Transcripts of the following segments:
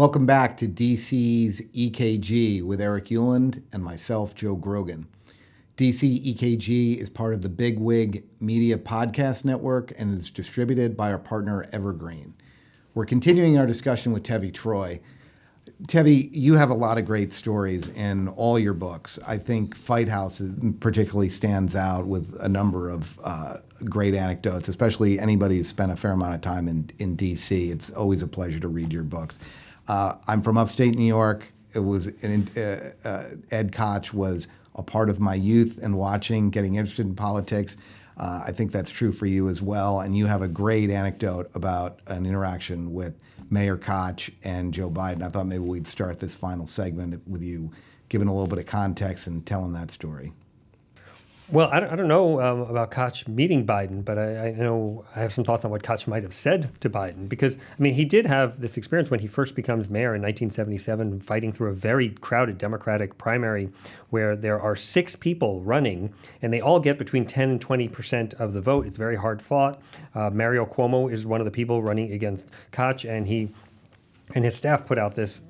Welcome back to DC's EKG with Eric Euland and myself, Joe Grogan. DC EKG is part of the Big Wig Media Podcast Network and is distributed by our partner Evergreen. We're continuing our discussion with Tevi Troy. Tevi, you have a lot of great stories in all your books. I think Fight House particularly stands out with a number of great anecdotes, especially anybody who's spent a fair amount of time in DC. It's always a pleasure to read your books. I'm from upstate New York. It was Ed Koch was a part of my youth and getting interested in politics. I think that's true for you as well. And you have a great anecdote about an interaction with Mayor Koch and Joe Biden. I thought maybe we'd start this final segment with you giving a little bit of context and telling that story. Well, I don't know about Koch meeting Biden, but I know I have some thoughts on what Koch might have said to Biden, because, I mean, he did have this experience when he first becomes mayor in 1977, fighting through a very crowded Democratic primary where there are 6 people running, and they all get between 10 and 20% of the vote. It's very hard fought. Mario Cuomo is one of the people running against Koch, and he and his staff put out this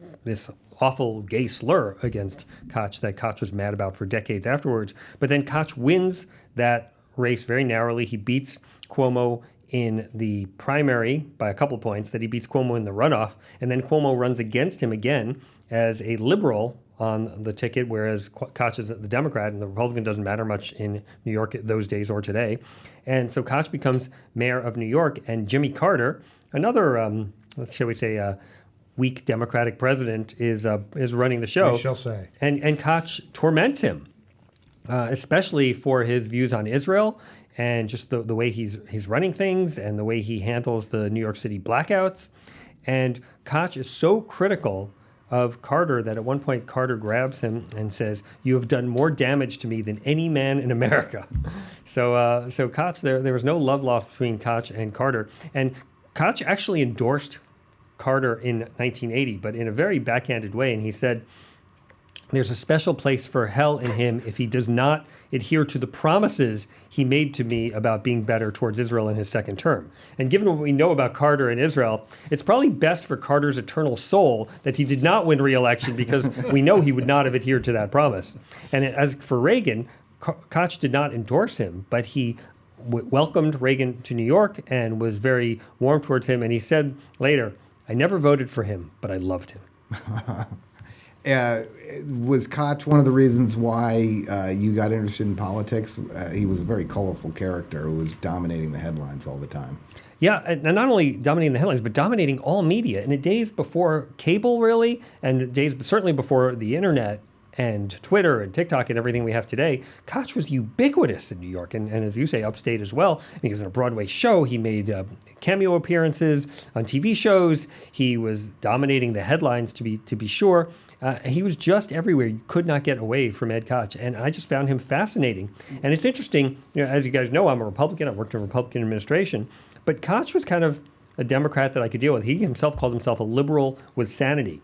awful gay slur against Koch that Koch was mad about for decades afterwards. But then Koch wins that race very narrowly. He beats Cuomo in the primary by a couple points, that he beats Cuomo in the runoff, and then Cuomo runs against him again as a liberal on the ticket, whereas Koch is the Democrat, and the Republican doesn't matter much in New York those days or today. And so Koch becomes mayor of New York, and Jimmy Carter, another, shall we say, weak Democratic president, is running the show. We shall say. And Koch torments him, especially for his views on Israel and just the way he's running things and the way he handles the New York City blackouts. And Koch is so critical of Carter that at one point Carter grabs him and says, "You have done more damage to me than any man in America." So Koch, there was no love lost between Koch and Carter. And Koch actually endorsed Carter in 1980, but in a very backhanded way. And he said, "There's a special place for hell in him if he does not adhere to the promises he made to me about being better towards Israel in his second term." And given what we know about Carter and Israel, it's probably best for Carter's eternal soul that he did not win re-election, because we know he would not have adhered to that promise. And as for Reagan, Koch did not endorse him, but he welcomed Reagan to New York and was very warm towards him. And he said later, "I never voted for him, but I loved him." Was Koch one of the reasons why you got interested in politics? He was a very colorful character who was dominating the headlines all the time. Yeah, and not only dominating the headlines, but dominating all media. In the days before cable, really, and days certainly before the internet and Twitter and TikTok and everything we have today, Koch was ubiquitous in New York, and as you say, upstate as well. He was in a Broadway show. He made cameo appearances on TV shows. He was dominating the headlines, to be sure. He was just everywhere. You could not get away from Ed Koch, and I just found him fascinating. And it's interesting, as you guys know, I'm a Republican. I worked in a Republican administration, but Koch was kind of a Democrat that I could deal with. He himself called himself a liberal with sanity.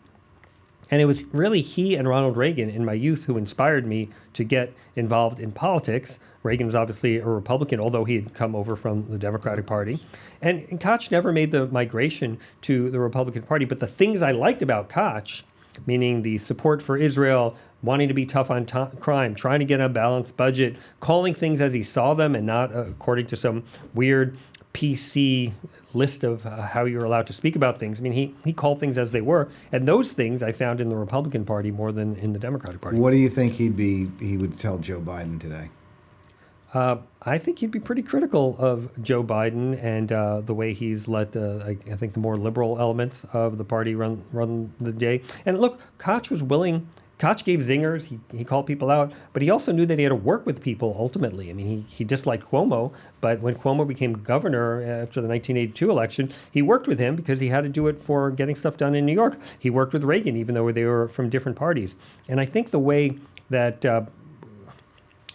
And it was really he and Ronald Reagan in my youth who inspired me to get involved in politics. Reagan was obviously a Republican, although he had come over from the Democratic Party. And Koch never made the migration to the Republican Party. But the things I liked about Koch, meaning the support for Israel, wanting to be tough on crime, trying to get a balanced budget, calling things as he saw them and not according to some weird PC list of how you're allowed to speak about things. I mean, he called things as they were, and those things I found in the Republican Party more than in the Democratic Party. What do you think he would tell Joe Biden today? I think he'd be pretty critical of Joe Biden and the way he's let, I think, the more liberal elements of the party run the day. And look, Koch was willing. Koch gave zingers. He called people out, but he also knew that he had to work with people ultimately. I mean, he disliked Cuomo, but when Cuomo became governor after the 1982 election, he worked with him because he had to do it for getting stuff done in New York. He worked with Reagan, even though they were from different parties. And I think the way that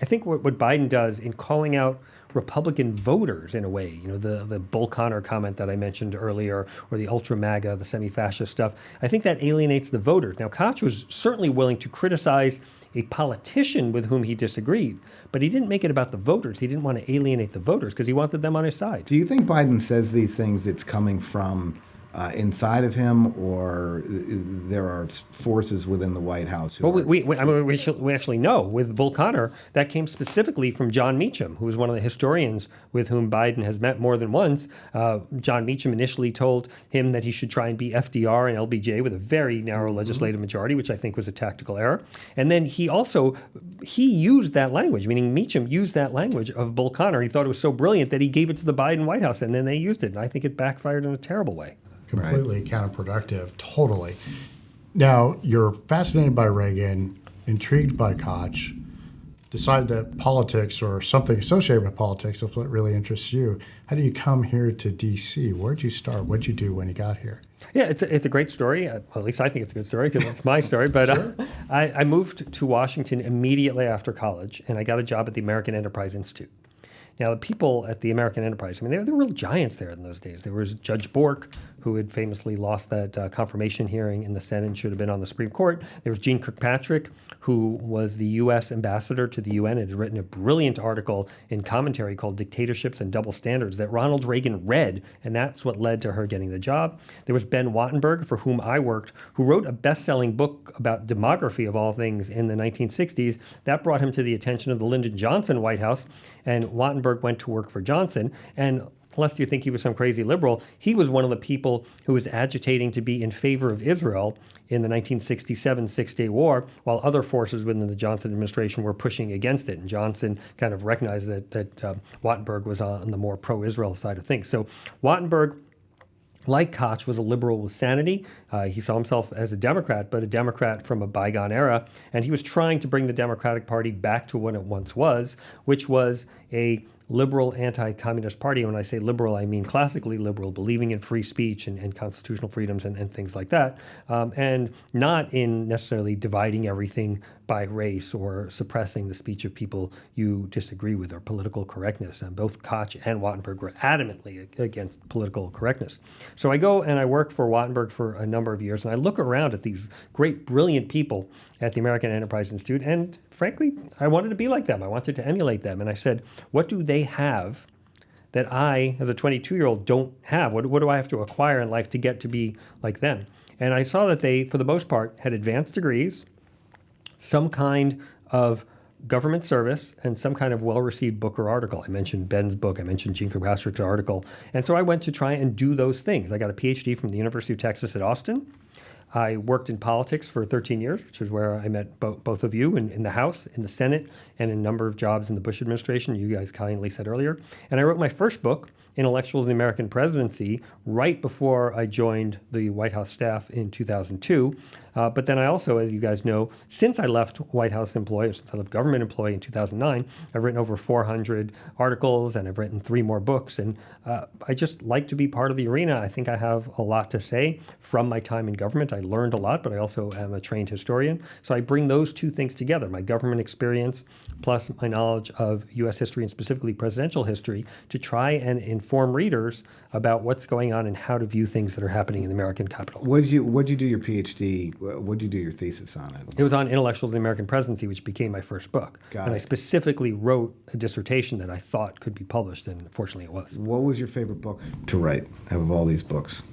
what Biden does in calling out Republican voters in a way, the Bull Connor comment that I mentioned earlier, or the ultra MAGA, the semi-fascist stuff, I think that alienates the voters. Now, Koch was certainly willing to criticize a politician with whom he disagreed, but he didn't make it about the voters. He didn't want to alienate the voters because he wanted them on his side. Do you think Biden says these things, it's coming from inside of him, or there are forces within the White House who Well, are... we actually know with Bull Connor that came specifically from John Meacham, who was one of the historians with whom Biden has met more than once. John Meacham initially told him that he should try and be FDR and LBJ with a very narrow legislative majority, which I think was a tactical error. And then he used that language, meaning Meacham used that language of Bull Connor. He thought it was so brilliant that he gave it to the Biden White House, and then they used it. And I think it backfired in a terrible way. Completely counterproductive, totally. Now, you're fascinated by Reagan, intrigued by Koch, decide that politics or something associated with politics is what really interests you. How do you come here to D.C.? Where'd you start? What'd you do when you got here? Yeah, it's a great story. Well, at least I think it's a good story because it's my story. But Sure. I moved to Washington immediately after college, and I got a job at the American Enterprise Institute. Now, the people at the American Enterprise, I mean, they were real giants there in those days. There was Judge Bork, who had famously lost that confirmation hearing in the Senate and should have been on the Supreme Court. There was Gene Kirkpatrick, who was the U.S. ambassador to the UN and had written a brilliant article in commentary called Dictatorships and Double Standards that Ronald Reagan read, and that's what led to her getting the job. There was Ben Wattenberg, for whom I worked, who wrote a best-selling book about demography, of all things, in the 1960s. That brought him to the attention of the Lyndon Johnson White House, and Wattenberg went to work for Johnson. And lest you think he was some crazy liberal, he was one of the people who was agitating to be in favor of Israel in the 1967 Six-Day War, while other forces within the Johnson administration were pushing against it. And Johnson kind of recognized that Wattenberg was on the more pro-Israel side of things. So Wattenberg, like Koch, was a liberal with sanity. He saw himself as a Democrat, but a Democrat from a bygone era. And he was trying to bring the Democratic Party back to what it once was, which was a liberal anti-communist party. When I say liberal, I mean classically liberal, believing in free speech and constitutional freedoms and things like that, and not in necessarily dividing everything by race or suppressing the speech of people you disagree with or political correctness. And both Koch and Wattenberg were adamantly against political correctness. So I go and I work for Wattenberg for a number of years, and I look around at these great, brilliant people at the American Enterprise Institute, and frankly, I wanted to be like them. I wanted to emulate them. And I said, what do they have that I, as a 22-year-old, don't have? What do I have to acquire in life to get to be like them? And I saw that they, for the most part, had advanced degrees, some kind of government service, and some kind of well-received book or article. I mentioned Ben's book. I mentioned Gene Kirkpatrick's article. And so I went to try and do those things. I got a PhD from the University of Texas at Austin. I worked in politics for 13 years, which is where I met both of you in the House, in the Senate, and a number of jobs in the Bush administration, you guys kindly said earlier. And I wrote my first book, Intellectuals in the American Presidency, right before I joined the White House staff in 2002. But then I also, as you guys know, since I left White House employee, since I left government employee in 2009, I've written over 400 articles and I've written 3 more books. And I just like to be part of the arena. I think I have a lot to say from my time in government. I learned a lot, but I also am a trained historian. So I bring those two things together, my government experience plus my knowledge of U.S. history and specifically presidential history, to try and inform readers about what's going on and how to view things that are happening in the American Capitol. What did you do your PhD? What did you do your thesis on it? It was on Intellectuals in the American Presidency, which became my first book. Got and it. I specifically wrote a dissertation that I thought could be published, and fortunately it was. What was your favorite book to write out of all these books?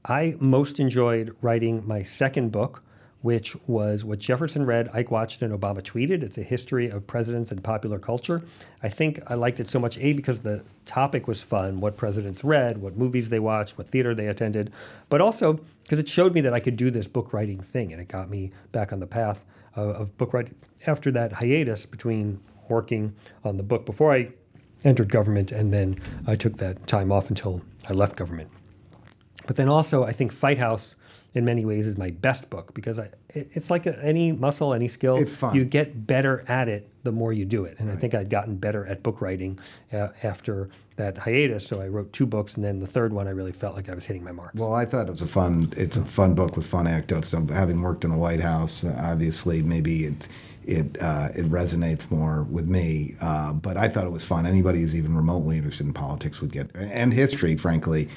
I most enjoyed writing my second book, which was What Jefferson Read, Ike Watched, and Obama Tweeted. It's a history of presidents and popular culture. I think I liked it so much, A, because the topic was fun, what presidents read, what movies they watched, what theater they attended, but also because it showed me that I could do this book writing thing, and it got me back on the path of book writing. After that hiatus between working on the book before I entered government, and then I took that time off until I left government. But then also, I think Fight House, in many ways, is my best book because it's like any muscle, any skill. It's fun. You get better at it the more you do it. And I think I'd gotten better at book writing after that hiatus. So I wrote 2 books, and then the third one, I really felt like I was hitting my mark. Well, I thought it's a fun book with fun anecdotes. So having worked in the White House, obviously, maybe it resonates more with me. But I thought it was fun. Anybody who's even remotely interested in politics would get, and history, frankly,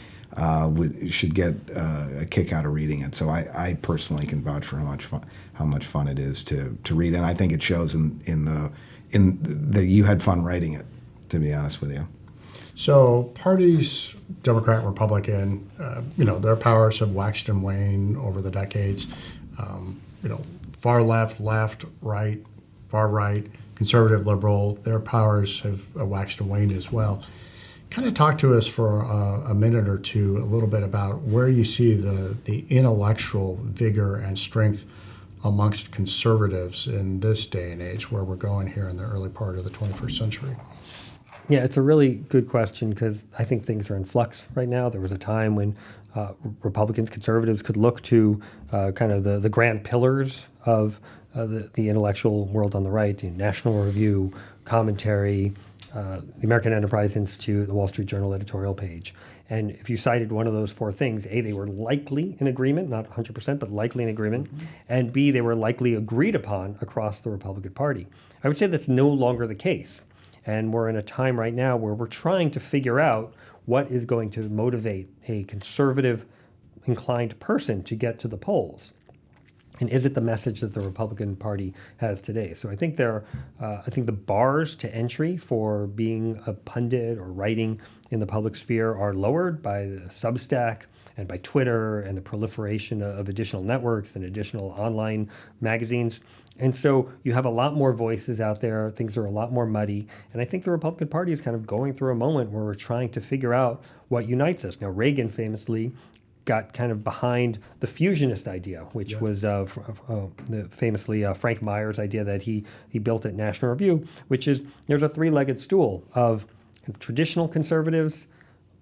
should get a kick out of reading it. So I personally can vouch for how much fun it is to read, and I think it shows in that you had fun writing it. To be honest with you. So parties, Democrat, Republican, their powers have waxed and waned over the decades. Far left, right, far right, conservative, liberal, their powers have waxed and waned as well. Kind of talk to us for a minute or two a little bit about where you see the intellectual vigor and strength amongst conservatives in this day and age where we're going here in the early part of the 21st century. Yeah, it's a really good question because I think things are in flux right now. There was a time when Republicans, conservatives could look to kind of the grand pillars of the intellectual world on the right, National Review, Commentary, the American Enterprise Institute, the Wall Street Journal editorial page. And if you cited one of those four things, A, they were likely in agreement, not 100%, but likely in agreement, and B, they were likely agreed upon across the Republican Party. I would say that's no longer the case. And we're in a time right now where we're trying to figure out what is going to motivate a conservative inclined person to get to the polls. And is it the message that the Republican Party has today? So I think I think the bars to entry for being a pundit or writing in the public sphere are lowered by the Substack and by Twitter and the proliferation of additional networks and additional online magazines. And so you have a lot more voices out there. Things are a lot more muddy. And I think the Republican Party is kind of going through a moment where we're trying to figure out what unites us. Now, Reagan famously got kind of behind the fusionist idea, which was famously Frank Meyer's idea that he built at National Review, which is there's a three-legged stool of traditional conservatives,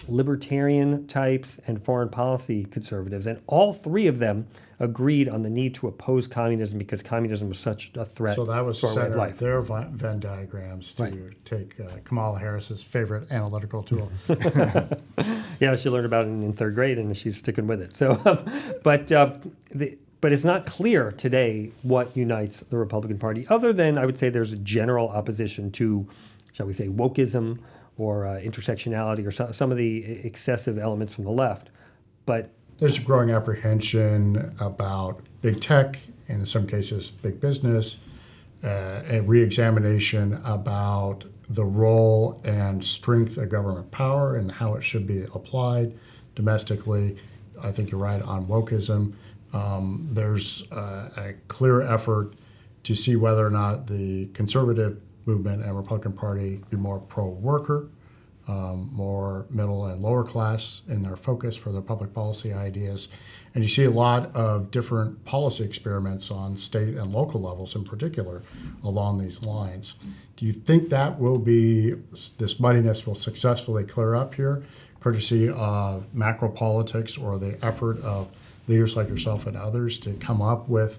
libertarian types, and foreign policy conservatives. And all three of them agreed on the need to oppose communism because communism was such a threat. So that was to our way of center life. of their Venn diagrams to take Kamala Harris's favorite analytical tool. Yeah, she learned about it in third grade, and she's sticking with it. So, but it's not clear today what unites the Republican Party, other than I would say there's a general opposition to, shall we say, wokeism or intersectionality or some of the excessive elements from the left. But there's a growing apprehension about big tech, and in some cases, big business, a re-examination about the role and strength of government power and how it should be applied domestically. I think you're right on wokeism. There's a clear effort to see whether or not the conservative movement and Republican Party be more pro-worker, more middle and lower class in their focus for their public policy ideas. And you see a lot of different policy experiments on state and local levels in particular along these lines. Do you think that this muddiness will successfully clear up here, courtesy of macro politics or the effort of leaders like yourself and others to come up with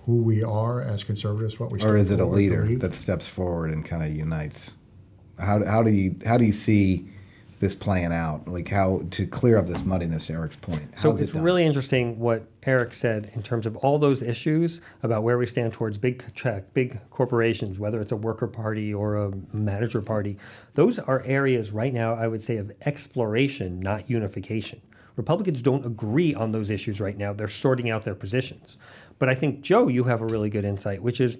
who we are as conservatives, what we stand for? Or is it a leader believe? that steps forward and kind of unites? How do you see this playing out? Like how to clear up this muddiness, Eric's point. How's so it's it done? really interesting what Eric said in terms of all those issues about where we stand towards big tech, big corporations, whether it's a worker party or a manager party. Those are areas right now, I would say, of exploration, not unification. Republicans don't agree on those issues right now. They're sorting out their positions. But I think, Joe, you have a really good insight, which is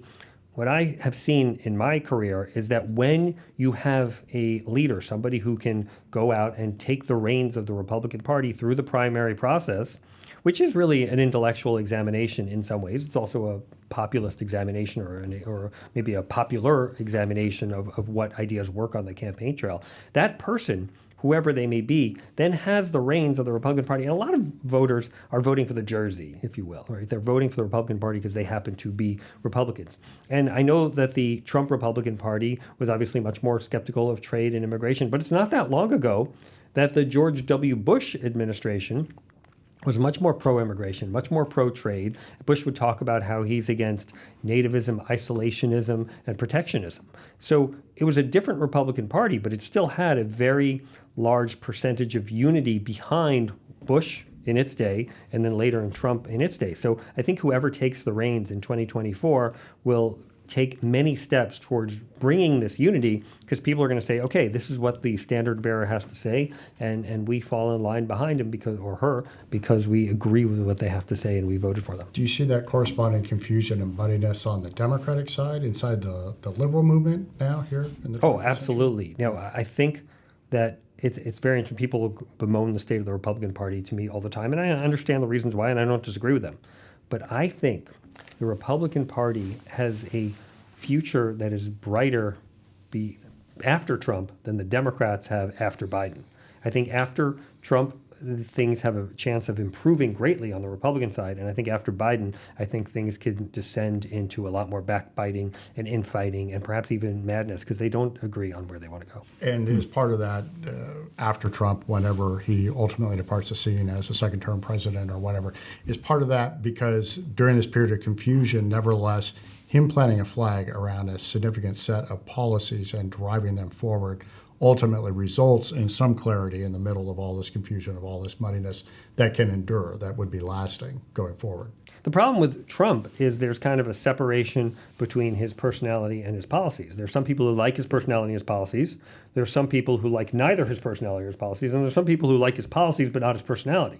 what I have seen in my career is that when you have a leader, somebody who can go out and take the reins of the Republican Party through the primary process, which is really an intellectual examination in some ways. It's also a populist examination or maybe a popular examination of what ideas work on the campaign trail. That person, whoever they may be, then has the reins of the Republican Party. And a lot of voters are voting for the jersey, if you will, right? They're voting for the Republican Party because they happen to be Republicans. And I know that the Trump Republican Party was obviously much more skeptical of trade and immigration, but it's not that long ago that the George W. Bush administration was much more pro-immigration, much more pro-trade. Bush would talk about how he's against nativism, isolationism, and protectionism. So it was a different Republican Party, but it still had a very large percentage of unity behind Bush in its day, and then later in Trump in its day. So I think whoever takes the reins in 2024 will take many steps towards bringing this unity, because people are going to say, okay, this is what the standard bearer has to say, and we fall in line behind him because we agree with what they have to say and we voted for them. Do you see that corresponding confusion and muddiness on the Democratic side inside the liberal movement now here in the 21st Oh, absolutely. Now, I think that it's very interesting. People bemoan the state of the Republican Party to me all the time, and I understand the reasons why, and I don't disagree with them. But I think the Republican Party has a future that is brighter after Trump than the Democrats have after Biden. I think after Trump, things have a chance of improving greatly on the Republican side. And I think after Biden, I think things can descend into a lot more backbiting and infighting and perhaps even madness because they don't agree on where they want to go. And as part of that, after Trump, whenever he ultimately departs the scene as a second-term president or whatever, is part of that because during this period of confusion, nevertheless, him planting a flag around a significant set of policies and driving them forward ultimately results in some clarity in the middle of all this confusion, of all this muddiness that can endure, that would be lasting going forward. The problem with Trump is there's kind of a separation between his personality and his policies. There's some people who like his personality and his policies. There's some people who like neither his personality or his policies. And there's some people who like his policies but not his personality.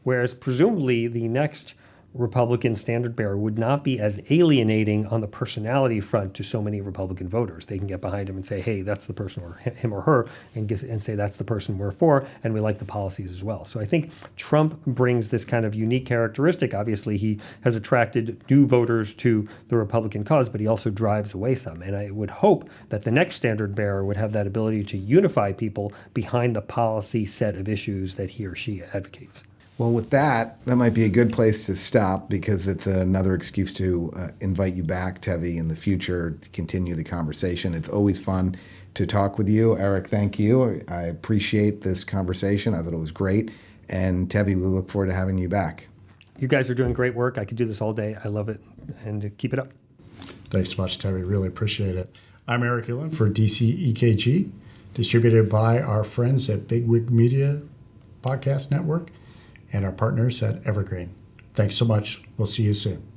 Whereas presumably the next Republican standard bearer would not be as alienating on the personality front to so many Republican voters. They can get behind him and say, hey, that's the person, or him or her, and say that's the person we're for, and we like the policies as well. So I think Trump brings this kind of unique characteristic. Obviously, he has attracted new voters to the Republican cause, but he also drives away some. And I would hope that the next standard bearer would have that ability to unify people behind the policy set of issues that he or she advocates. Well, with that might be a good place to stop because it's another excuse to invite you back, Tevi, in the future to continue the conversation. It's always fun to talk with you. Eric, thank you. I appreciate this conversation. I thought it was great. And Tevi, we look forward to having you back. You guys are doing great work. I could do this all day. I love it. And keep it up. Thanks so much, Tevi. Really appreciate it. I'm Eric Uland for DC EKG, distributed by our friends at Bigwig Media Podcast Network and our partners at Evergreen. Thanks so much. We'll see you soon.